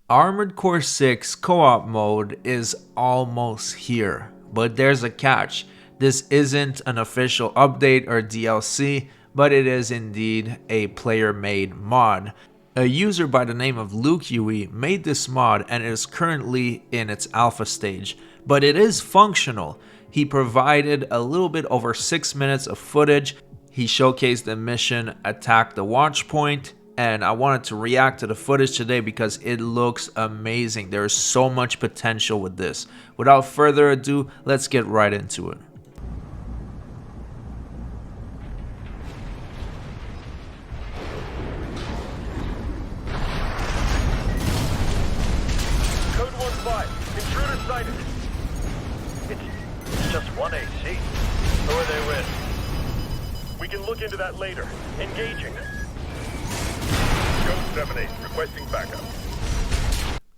Armored Core 6 co-op mode is almost here, but there's a catch. This isn't an official update or DLC, but it is indeed a player-made mod. A user by the name of Luke Huey made this mod and it is currently in its alpha stage, but it is functional. He provided a little bit over 6 minutes of footage. He showcased the mission Attack the Watch Point, and I wanted to react to the footage today because it looks amazing. There is so much potential with this. Without further ado, let's get right into it. Code 1-5, intruder sighted. It's just one AC. Who are they with? We can look into that later. Engaging. Code 7-8, requesting backup.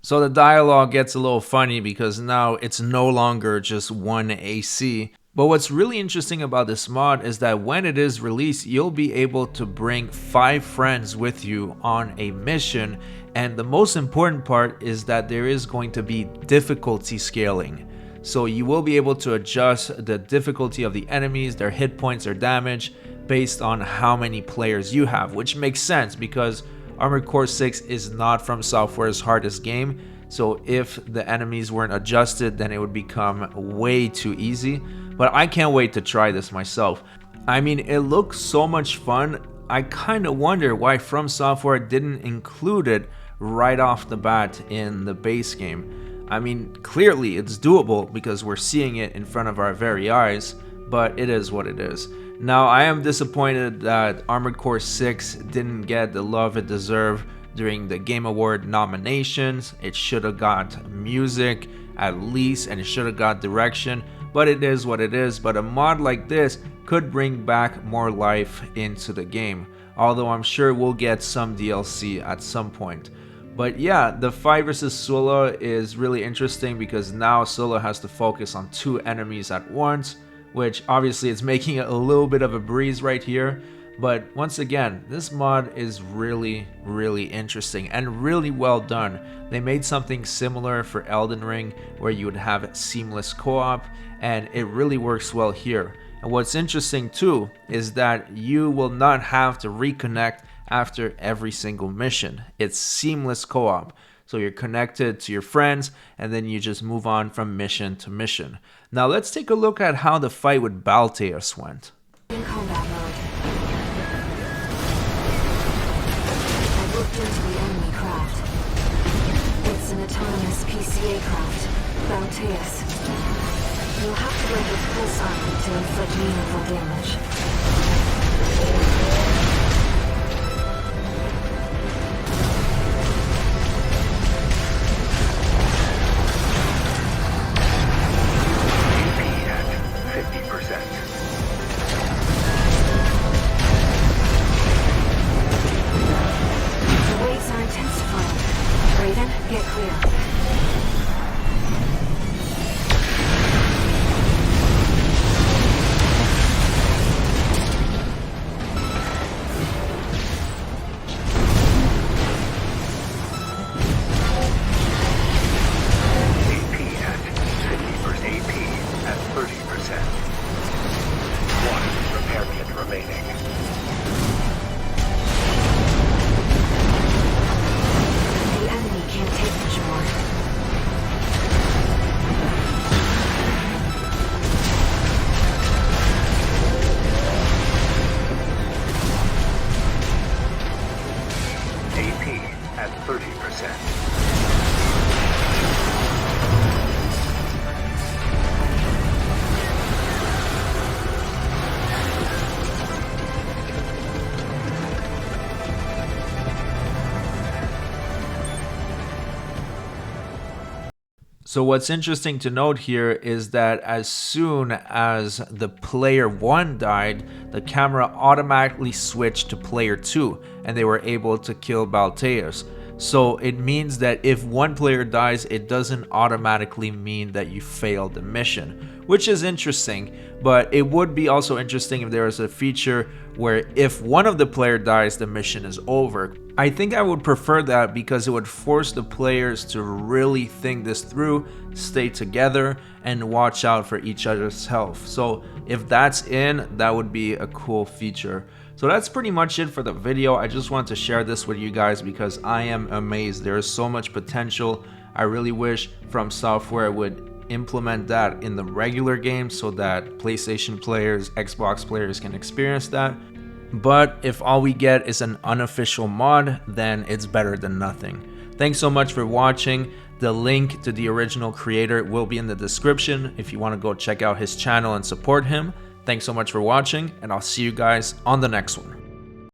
So the dialogue gets a little funny because now it's no longer just one AC. But what's really interesting about this mod is that when it is released, you'll be able to bring 5 friends with you on a mission. And the most important part is that there is going to be difficulty scaling. So you will be able to adjust the difficulty of the enemies, their hit points, their damage, based on how many players you have, which makes sense because Armored Core 6 is not From Software's hardest game, so if the enemies weren't adjusted, then it would become way too easy. But I can't wait to try this myself. I mean, it looks so much fun. I kind of wonder why From Software didn't include it right off the bat in the base game. I mean, clearly it's doable because we're seeing it in front of our very eyes, but it is what it is. Now, I am disappointed that Armored Core 6 didn't get the love it deserved during the Game Award nominations. It should have got music at least, and it should have got direction, but it is what it is. But a mod like this could bring back more life into the game, although I'm sure we'll get some DLC at some point. But yeah, the fight versus Sula is really interesting because now Sula has to focus on 2 enemies at once, which obviously is making it a little bit of a breeze right here. But once again, this mod is really interesting and really well done. They made something similar for Elden Ring where you would have seamless co-op, and it really works well here. And what's interesting too is that you will not have to reconnect after every single mission. It's seamless co-op. So you're connected to your friends and then you just move on from mission to mission. Now let's take a look at how the fight with Balteus went. In combat mode. I looked into the enemy craft. It's an autonomous PCA craft, Balteus. You'll have to break its pulse armor to inflict meaningful damage. Get clear. At 30%. So what's interesting to note here is that as soon as the player 1 died, the camera automatically switched to player 2 and they were able to kill Balteus. So it means that if one player dies, it doesn't automatically mean that you failed the mission, which is interesting. But it would be also interesting if there was a feature where if one of the player dies, the mission is over. I think I would prefer that because it would force the players to really think this through, stay together, and watch out for each other's health. So if that's in, that would be a cool feature. So that's pretty much it for the video. I just wanted to share this with you guys because I am amazed. There is so much potential. I really wish From Software would implement that in the regular game so that PlayStation players, Xbox players can experience that. But if all we get is an unofficial mod, then it's better than nothing. Thanks so much for watching. The link to the original creator will be in the description if you want to go check out his channel and support him. Thanks so much for watching, and I'll see you guys on the next one.